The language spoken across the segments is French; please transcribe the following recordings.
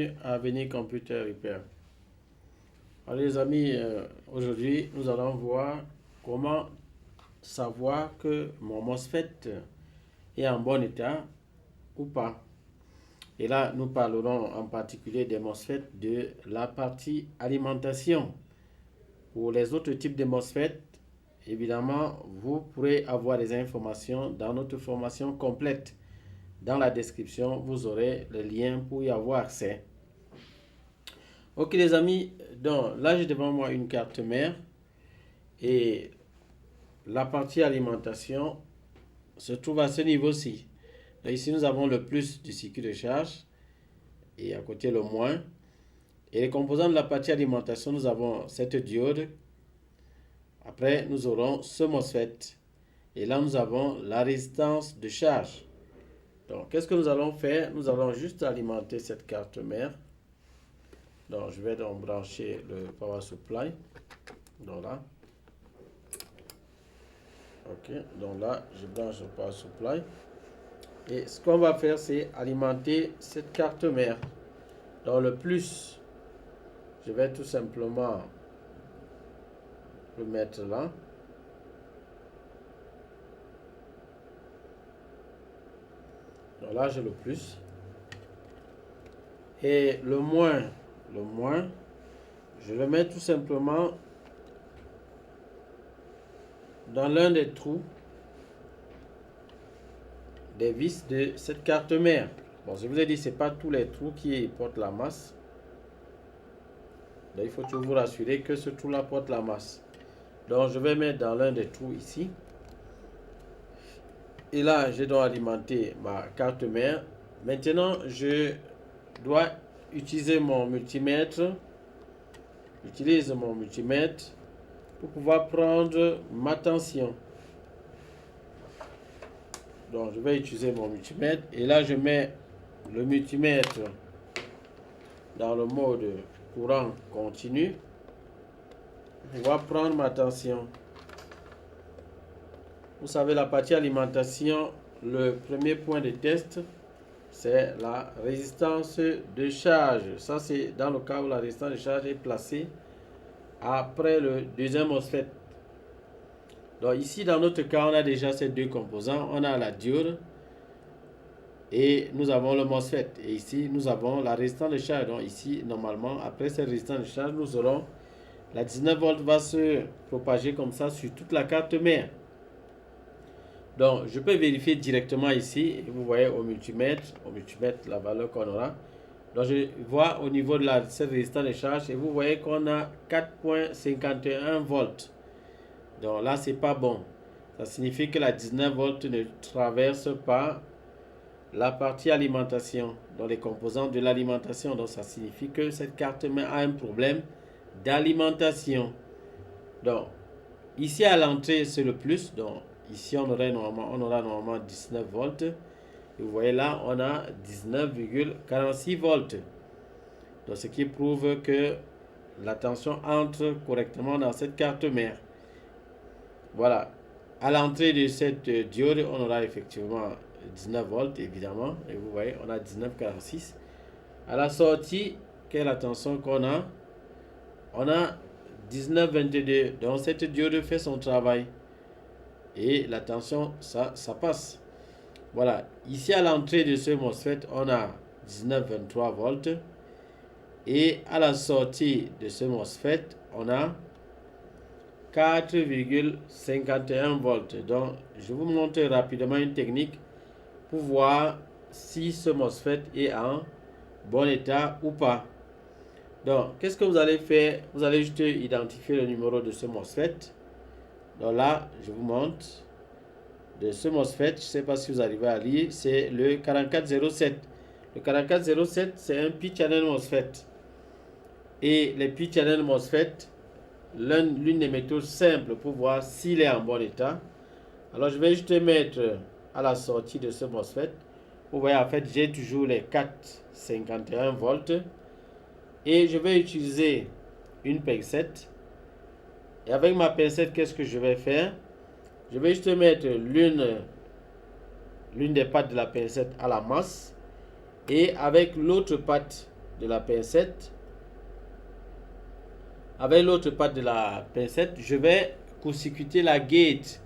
bienvenue à Avenir Computer Repair. Alors les amis, aujourd'hui nous allons voir comment savoir que mon MOSFET est en bon état ou pas. Et là nous parlerons en particulier des MOSFET de la partie alimentation. Pour les autres types de MOSFET, évidemment vous pourrez avoir des informations dans notre formation complète. Dans la description, vous aurez le lien pour y avoir accès. Ok les amis, donc là j'ai devant moi une carte mère et la partie alimentation se trouve à ce niveau-ci. Ici nous avons le plus du circuit de charge et à côté le moins. Et les composants de la partie alimentation, nous avons cette diode. Après nous aurons ce MOSFET et là nous avons la résistance de charge. Donc, qu'est-ce que nous allons faire? Nous allons juste alimenter cette carte mère. Donc, je vais donc brancher le power supply. Donc là. Ok, donc là, je branche le power supply. Et ce qu'on va faire, c'est alimenter cette carte mère. Dans le plus, je vais tout simplement le mettre là. Donc là, j'ai le plus. Et le moins, je le mets tout simplement dans l'un des trous des vis de cette carte mère. Bon, je vous ai dit, ce n'est pas tous les trous qui portent la masse. Donc, il faut toujours vous rassurer que ce trou-là porte la masse. Donc, je vais mettre dans l'un des trous ici. Et là, je dois alimenter ma carte mère. Maintenant, je dois utiliser mon multimètre. J'utilise mon multimètre pour pouvoir prendre ma tension. Donc, je vais utiliser mon multimètre. Et là, je mets le multimètre dans le mode courant continu pour pouvoir prendre ma tension. Vous savez, la partie alimentation, le premier point de test, c'est la résistance de charge. Ça, c'est dans le cas où la résistance de charge est placée après le deuxième MOSFET. Donc ici, dans notre cas, on a déjà ces deux composants. On a la diode et nous avons le MOSFET. Et ici, nous avons la résistance de charge. Donc ici, normalement, après cette résistance de charge, nous aurons la 19 volts va se propager comme ça sur toute la carte mère. Donc, je peux vérifier directement ici. Et vous voyez au multimètre, la valeur qu'on aura. Donc, je vois au niveau de cette résistance de charge et vous voyez qu'on a 4,51 volts. Donc là, c'est pas bon. Ça signifie que la 19 volts ne traverse pas la partie alimentation, donc les composants de l'alimentation. Donc, ça signifie que cette carte mère a un problème d'alimentation. Donc, ici à l'entrée, c'est le plus. Donc, ici, on aura normalement 19 volts. Et vous voyez là, on a 19,46 volts. Donc, ce qui prouve que la tension entre correctement dans cette carte mère. Voilà. À l'entrée de cette diode, on aura effectivement 19 volts, évidemment. Et vous voyez, on a 19,46. À la sortie, quelle est la tension qu'on a? On a 19,22. Donc, cette diode fait son travail. Et la tension, ça passe. Voilà. Ici, à l'entrée de ce MOSFET, on a 19,23 volts. Et à la sortie de ce MOSFET, on a 4,51 volts. Donc, je vous montre rapidement une technique pour voir si ce MOSFET est en bon état ou pas. Donc, qu'est-ce que vous allez faire? Vous allez juste identifier le numéro de ce MOSFET. Donc là, je vous montre de ce MOSFET. Je ne sais pas si vous arrivez à lire. C'est le 4407. Le 4407, c'est un P-channel MOSFET. Et les P-channel MOSFET, l'une des méthodes simples pour voir s'il est en bon état. Alors, je vais juste mettre à la sortie de ce MOSFET. Vous voyez, en fait, j'ai toujours les 4,51 volts. Et je vais utiliser une pincette. Et avec ma pincette, qu'est-ce que je vais faire? Je vais juste mettre l'une des pattes de la pincette à la masse. Et avec l'autre patte, de la pincette, avec l'autre patte de la pincette, je vais court-circuiter la gate.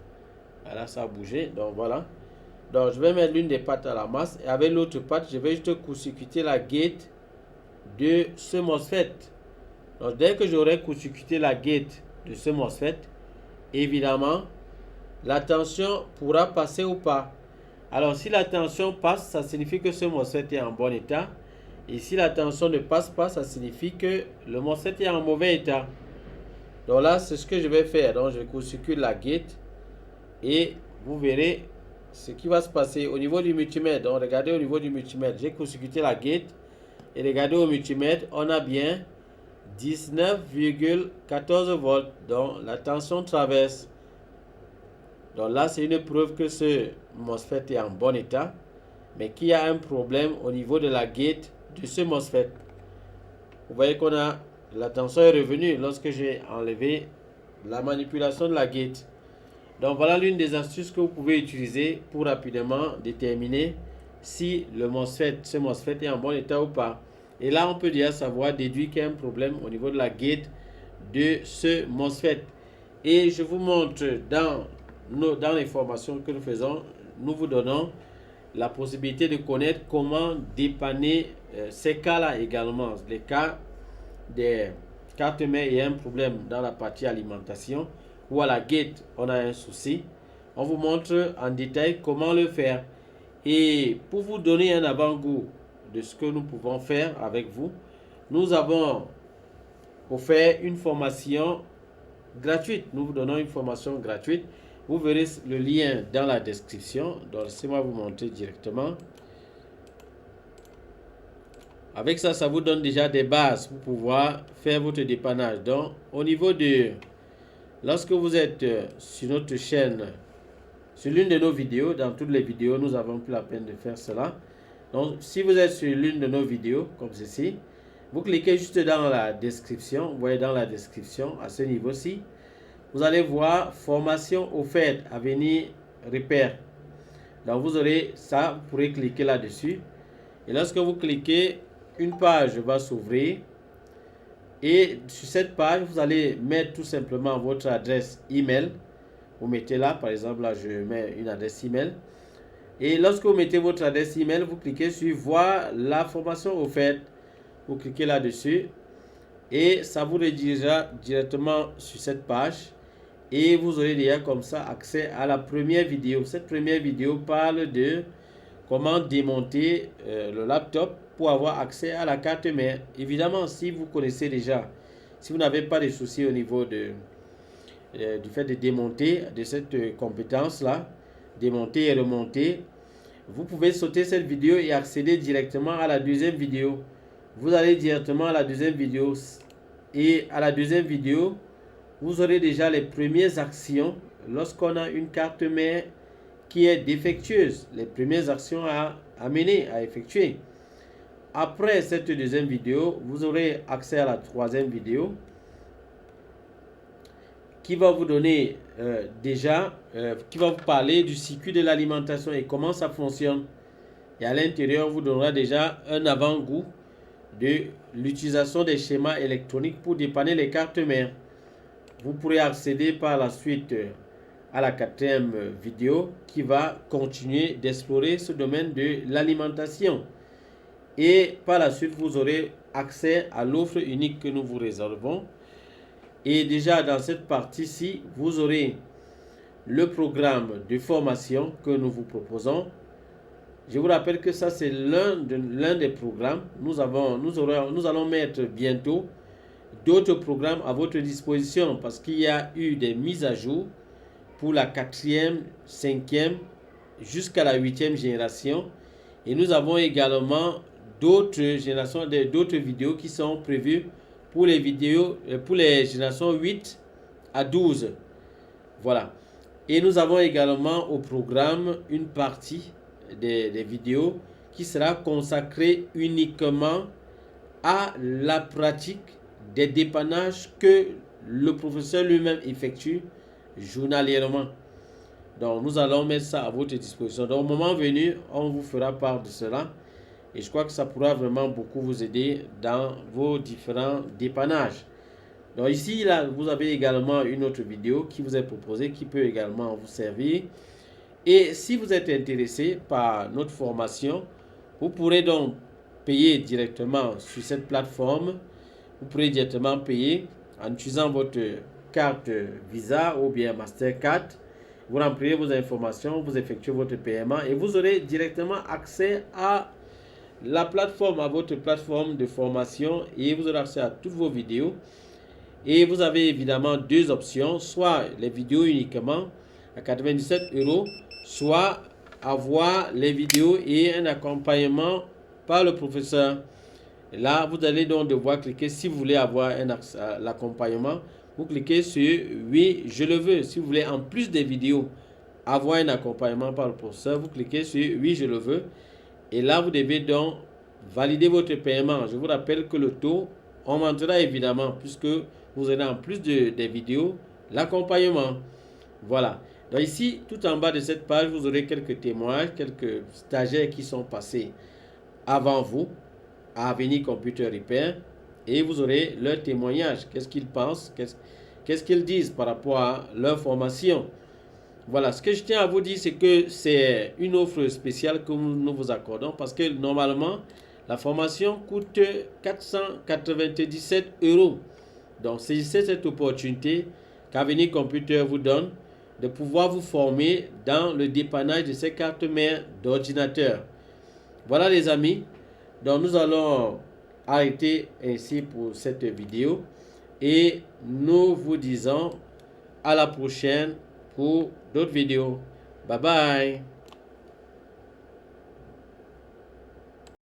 Voilà, ça a bougé. Donc voilà. Donc je vais mettre l'une des pattes à la masse et avec l'autre patte, je vais juste court-circuiter la gate de ce MOSFET. Donc dès que j'aurai court-circuité la gate de ce MOSFET, évidemment, la tension pourra passer ou pas. Alors si la tension passe, ça signifie que ce MOSFET est en bon état. Et si la tension ne passe pas, ça signifie que le MOSFET est en mauvais état. Donc là, c'est ce que je vais faire. Donc je court-circuite la gate et vous verrez ce qui va se passer au niveau du multimètre. Donc regardez au niveau du multimètre, j'ai court-circuité la gate et regardez au multimètre, on a bien 19,14 volts. Donc la tension traverse. Donc là, c'est une preuve que ce MOSFET est en bon état, mais qu'il y a un problème au niveau de la gate de ce MOSFET. Vous voyez qu'on a la tension est revenue lorsque j'ai enlevé la manipulation de la gate. Donc voilà l'une des astuces que vous pouvez utiliser pour rapidement déterminer si le MOSFET, ce MOSFET est en bon état ou pas. Et là, on peut déjà savoir, déduire qu'il y a un problème au niveau de la gate de ce MOSFET. Et je vous montre dans les formations que nous faisons, nous vous donnons la possibilité de connaître comment dépanner ces cas-là également. Les cas des cartes mères et un problème dans la partie alimentation ou à la gate, on a un souci. On vous montre en détail comment le faire. Et pour vous donner un avant-goût de ce que nous pouvons faire avec vous, nous avons offert une formation gratuite. Nous vous donnons une formation gratuite. Vous verrez le lien dans la description. Donc, laissez-moi vous montrer directement. Avec ça, ça vous donne déjà des bases pour pouvoir faire votre dépannage. Donc, au niveau de... Lorsque vous êtes sur notre chaîne, sur l'une de nos vidéos, dans toutes les vidéos, nous avons pris la peine de faire cela. Donc, si vous êtes sur l'une de nos vidéos, comme ceci, vous cliquez juste dans la description. Vous voyez dans la description, à ce niveau-ci, vous allez voir formation offerte à venir repère. Donc vous aurez ça, vous pourrez cliquer là-dessus. Et lorsque vous cliquez, une page va s'ouvrir. Et sur cette page, vous allez mettre tout simplement votre adresse email. Vous mettez là, par exemple, là je mets une adresse email. Et lorsque vous mettez votre adresse email, vous cliquez sur voir la formation offerte. Vous cliquez là-dessus. Et ça vous redirigera directement sur cette page. Et vous aurez déjà comme ça accès à la première vidéo. Cette première vidéo parle de comment démonter le laptop pour avoir accès à la carte mère. Évidemment, si vous connaissez déjà, si vous n'avez pas de soucis au niveau du fait de démonter, de cette compétence-là, démonter et remonter, vous pouvez sauter cette vidéo et accéder directement à la deuxième vidéo. Vous allez directement à la deuxième vidéo. Et à la deuxième vidéo, vous aurez déjà les premières actions lorsqu'on a une carte mère qui est défectueuse. Les premières actions à mener, à effectuer. Après cette deuxième vidéo, vous aurez accès à la troisième vidéo qui va vous donner qui va vous parler du circuit de l'alimentation et comment ça fonctionne. Et à l'intérieur, vous donnera déjà un avant-goût de l'utilisation des schémas électroniques pour dépanner les cartes mères. Vous pourrez accéder par la suite à la quatrième vidéo qui va continuer d'explorer ce domaine de l'alimentation. Et par la suite, vous aurez accès à l'offre unique que nous vous réservons. Et déjà dans cette partie-ci, vous aurez le programme de formation que nous vous proposons. Je vous rappelle que ça, c'est l'un des programmes. Nous allons mettre bientôt d'autres programmes à votre disposition parce qu'il y a eu des mises à jour pour la 4e, 5e jusqu'à la 8e génération. Et nous avons également d'autres générations, d'autres vidéos qui sont prévues pour les générations 8 à 12. Voilà. Et nous avons également au programme une partie des vidéos qui sera consacrée uniquement à la pratique des dépannages que le professeur lui-même effectue journalièrement. Donc nous allons mettre ça à votre disposition. Donc au moment venu, on vous fera part de cela. Et je crois que ça pourra vraiment beaucoup vous aider dans vos différents dépannages. Donc ici, là, vous avez également une autre vidéo qui vous est proposée, qui peut également vous servir. Et si vous êtes intéressé par notre formation, vous pourrez donc payer directement sur cette plateforme. Vous pourrez directement payer en utilisant votre carte Visa ou bien Mastercard. Vous remplirez vos informations, vous effectuez votre paiement et vous aurez directement accès à la plateforme, à votre plateforme de formation, et vous aurez accès à toutes vos vidéos. Et vous avez évidemment deux options, soit les vidéos uniquement à 97 €, soit avoir les vidéos et un accompagnement par le professeur. Et là, vous allez donc devoir cliquer, si vous voulez avoir l'accompagnement, vous cliquez sur oui, je le veux. Si vous voulez en plus des vidéos avoir un accompagnement par le professeur, vous cliquez sur oui, je le veux. Et là, vous devez donc valider votre paiement. Je vous rappelle que le taux augmentera évidemment puisque vous aurez en plus des vidéos l'accompagnement. Voilà. Donc ici, tout en bas de cette page, vous aurez quelques témoignages, quelques stagiaires qui sont passés avant vous à Avenir Computer Repair, et vous aurez leur témoignage. Qu'est-ce qu'ils pensent, qu'est-ce qu'ils disent par rapport à leur formation. Voilà, ce que je tiens à vous dire, c'est que c'est une offre spéciale que nous vous accordons parce que normalement, la formation coûte 497 €. Donc, saisissez cette opportunité qu'Avenir Computer vous donne de pouvoir vous former dans le dépannage de ces cartes mères d'ordinateur. Voilà les amis, donc nous allons arrêter ainsi pour cette vidéo et nous vous disons à la prochaine pour d'autres vidéos. Bye bye.